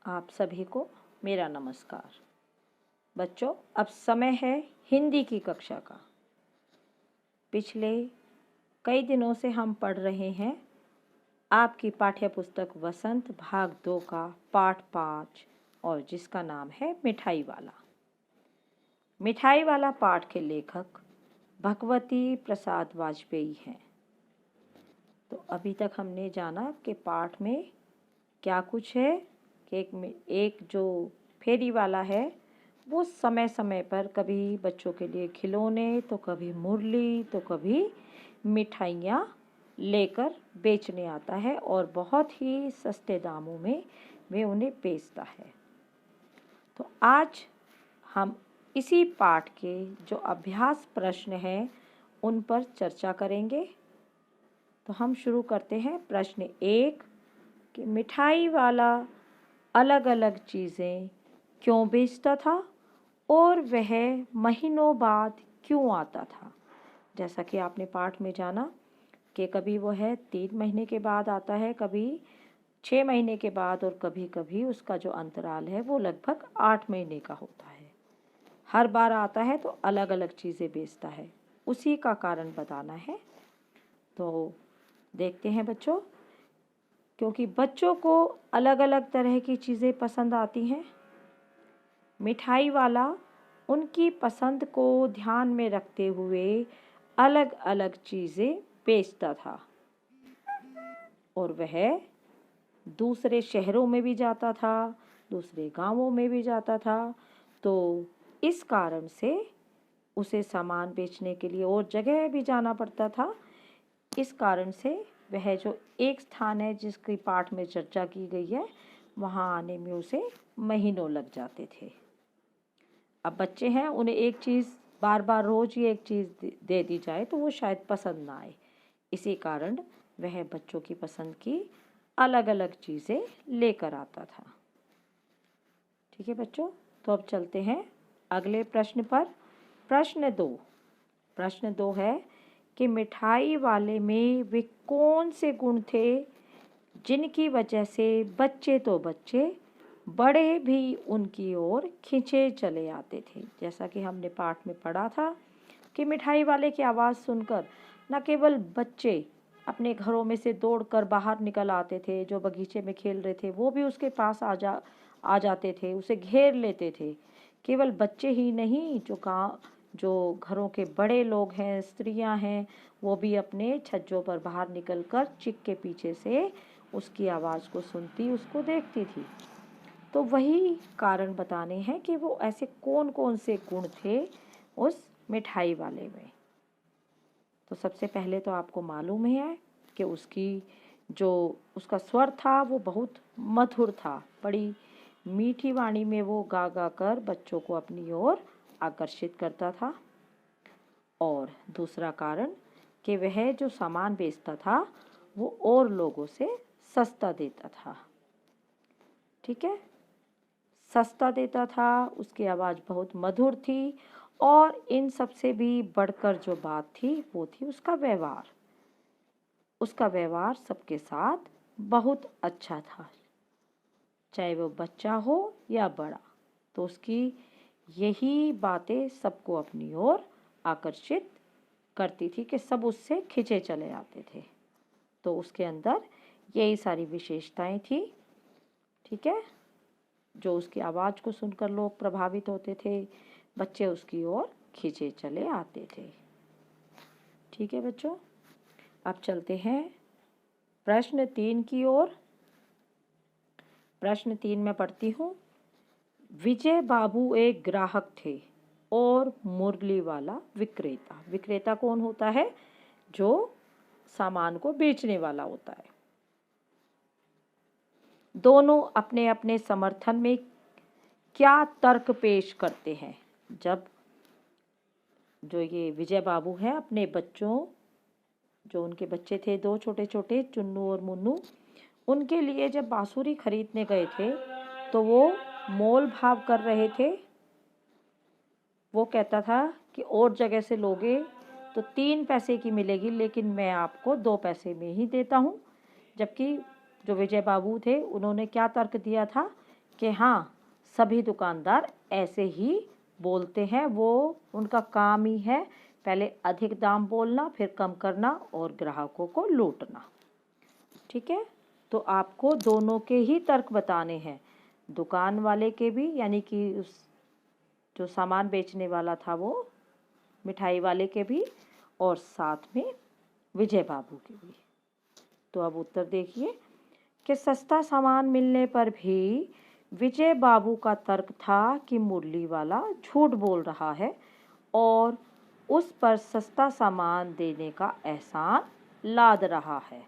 आप सभी को मेरा नमस्कार। बच्चों, अब समय है हिंदी की कक्षा का। पिछले कई दिनों से हम पढ़ रहे हैं आपकी पाठ्य पुस्तक वसंत भाग 2 का पाठ 5 और जिसका नाम है मिठाई वाला। मिठाई वाला पाठ के लेखक भगवती प्रसाद वाजपेयी हैं। तो अभी तक हमने जाना कि पाठ में क्या कुछ है कि एक जो फेरी वाला है वो समय समय पर कभी बच्चों के लिए खिलौने, तो कभी मुरली, तो कभी मिठाइयाँ लेकर बेचने आता है और बहुत ही सस्ते दामों में वे उन्हें बेचता है। तो आज हम इसी पाठ के जो अभ्यास प्रश्न हैं उन पर चर्चा करेंगे। तो हम शुरू करते हैं। प्रश्न 1 कि मिठाई वाला अलग अलग चीज़ें क्यों बेचता था और वह महीनों बाद क्यों आता था। जैसा कि आपने पाठ में जाना कि कभी वो है 3 महीने के बाद आता है, कभी 6 महीने के बाद और कभी कभी उसका जो अंतराल है वो लगभग 8 महीने का होता है। हर बार आता है तो अलग अलग चीज़ें बेचता है, उसी का कारण बताना है। तो देखते हैं बच्चों, क्योंकि बच्चों को अलग अलग तरह की चीज़ें पसंद आती हैं। मिठाई वाला उनकी पसंद को ध्यान में रखते हुए अलग अलग चीज़ें बेचता था और वह दूसरे शहरों में भी जाता था, दूसरे गांवों में भी जाता था। तो इस कारण से उसे सामान बेचने के लिए और जगह भी जाना पड़ता था। इस कारण से वह जो एक स्थान है जिसकी पाठ में चर्चा की गई है, वहाँ आने में उसे महीनों लग जाते थे। अब बच्चे हैं, उन्हें एक चीज़ बार बार रोज ही एक चीज़ दे दी जाए तो वो शायद पसंद ना आए। इसी कारण वह बच्चों की पसंद की अलग अलग चीज़ें लेकर आता था। ठीक है बच्चों, तो अब चलते हैं अगले प्रश्न पर। प्रश्न 2 है कि मिठाई वाले में वे कौन से गुण थे जिनकी वजह से बच्चे तो बच्चे, बड़े भी उनकी ओर खींचे चले आते थे। जैसा कि हमने पाठ में पढ़ा था कि मिठाई वाले की आवाज़ सुनकर न केवल बच्चे अपने घरों में से दौड़कर बाहर निकल आते थे, जो बगीचे में खेल रहे थे वो भी उसके पास आ जाते थे, उसे घेर लेते थे। केवल बच्चे ही नहीं, जो घरों के बड़े लोग हैं, स्त्रियां हैं, वो भी अपने छज्जों पर बाहर निकलकर चिक के पीछे से उसकी आवाज़ को सुनती, उसको देखती थी। तो वही कारण बताने हैं कि वो ऐसे कौन कौन से गुण थे उस मिठाई वाले में। तो सबसे पहले तो आपको मालूम ही है कि उसका स्वर था वो बहुत मधुर था। बड़ी मीठी वाणी में वो गा गा कर बच्चों को अपनी ओर आकर्षित करता था। और दूसरा कारण कि वह जो सामान बेचता था वो और लोगों से सस्ता देता था। ठीक है, सस्ता देता था, उसकी आवाज़ बहुत मधुर थी और इन सब से भी बढ़कर जो बात थी वो थी उसका व्यवहार। उसका व्यवहार सबके साथ बहुत अच्छा था, चाहे वो बच्चा हो या बड़ा। तो उसकी यही बातें सबको अपनी ओर आकर्षित करती थी कि सब उससे खिंचे चले आते थे। तो उसके अंदर यही सारी विशेषताएं थी। ठीक है, जो उसकी आवाज़ को सुनकर लोग प्रभावित होते थे, बच्चे उसकी ओर खींचे चले आते थे। ठीक है बच्चों, अब चलते हैं प्रश्न 3 की ओर। प्रश्न 3 में पढ़ती हूँ। विजय बाबू एक ग्राहक थे और मुरली वाला विक्रेता। विक्रेता कौन होता है? जो सामान को बेचने वाला होता है। दोनों अपने अपने समर्थन में क्या तर्क पेश करते हैं। जब जो ये विजय बाबू हैं अपने बच्चों, जो उनके बच्चे थे 2 छोटे छोटे, चुन्नू और मुन्नू, उनके लिए जब बांसुरी खरीदने गए थे तो वो मोल भाव कर रहे थे। वो कहता था कि और जगह से लोगे तो 3 पैसे की मिलेगी, लेकिन मैं आपको 2 पैसे में ही देता हूँ। जबकि जो विजय बाबू थे उन्होंने क्या तर्क दिया था कि हाँ, सभी दुकानदार ऐसे ही बोलते हैं, वो उनका काम ही है पहले अधिक दाम बोलना, फिर कम करना और ग्राहकों को लूटना। ठीक है, तो आपको दोनों के ही तर्क बताने हैं, दुकान वाले के भी, यानी कि उस जो सामान बेचने वाला था वो मिठाई वाले के भी, और साथ में विजय बाबू के भी। तो अब उत्तर देखिए कि सस्ता सामान मिलने पर भी विजय बाबू का तर्क था कि मुरली वाला झूठ बोल रहा है और उस पर सस्ता सामान देने का एहसान लाद रहा है।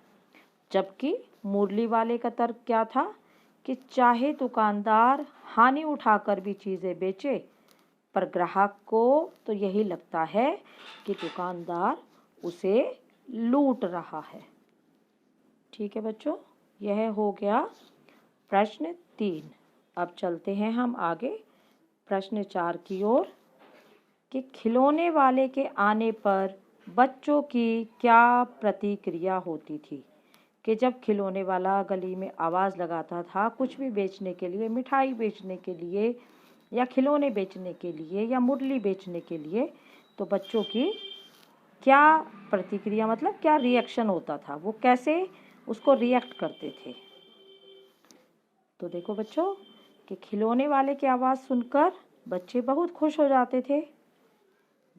जबकि मुरली वाले का तर्क क्या था कि चाहे दुकानदार हानि उठाकर भी चीज़ें बेचे, पर ग्राहक को तो यही लगता है कि दुकानदार उसे लूट रहा है। ठीक है बच्चों, यह हो गया प्रश्न 3। अब चलते हैं हम आगे प्रश्न 4 की ओर कि खिलौने वाले के आने पर बच्चों की क्या प्रतिक्रिया होती थी। कि जब खिलौने वाला गली में आवाज़ लगाता था कुछ भी बेचने के लिए, मिठाई बेचने के लिए या खिलौने बेचने के लिए या मुरली बेचने के लिए, तो बच्चों की क्या प्रतिक्रिया, मतलब क्या रिएक्शन होता था, वो कैसे उसको रिएक्ट करते थे। तो देखो बच्चों कि खिलौने वाले की आवाज़ सुनकर बच्चे बहुत खुश हो जाते थे।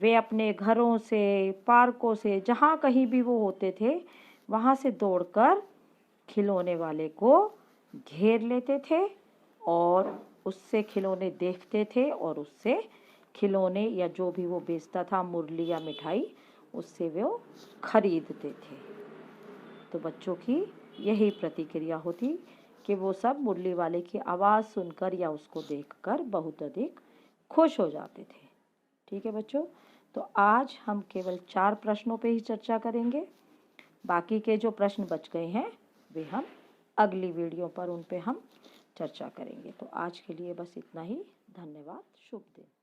वे अपने घरों से, पार्कों से, जहाँ कहीं भी वो होते थे वहाँ से दौड़कर खिलौने वाले को घेर लेते थे और उससे खिलौने देखते थे और उससे खिलौने या जो भी वो बेचता था, मुरली या मिठाई, उससे वो खरीदते थे। तो बच्चों की यही प्रतिक्रिया होती कि वो सब मुरली वाले की आवाज़ सुनकर या उसको देखकर बहुत अधिक खुश हो जाते थे। ठीक है बच्चों, तो आज हम केवल 4 प्रश्नों पे ही चर्चा करेंगे। बाकी के जो प्रश्न बच गए हैं वे हम अगली वीडियो पर उन पे हम चर्चा करेंगे। तो आज के लिए बस इतना ही। धन्यवाद। शुभ दिन।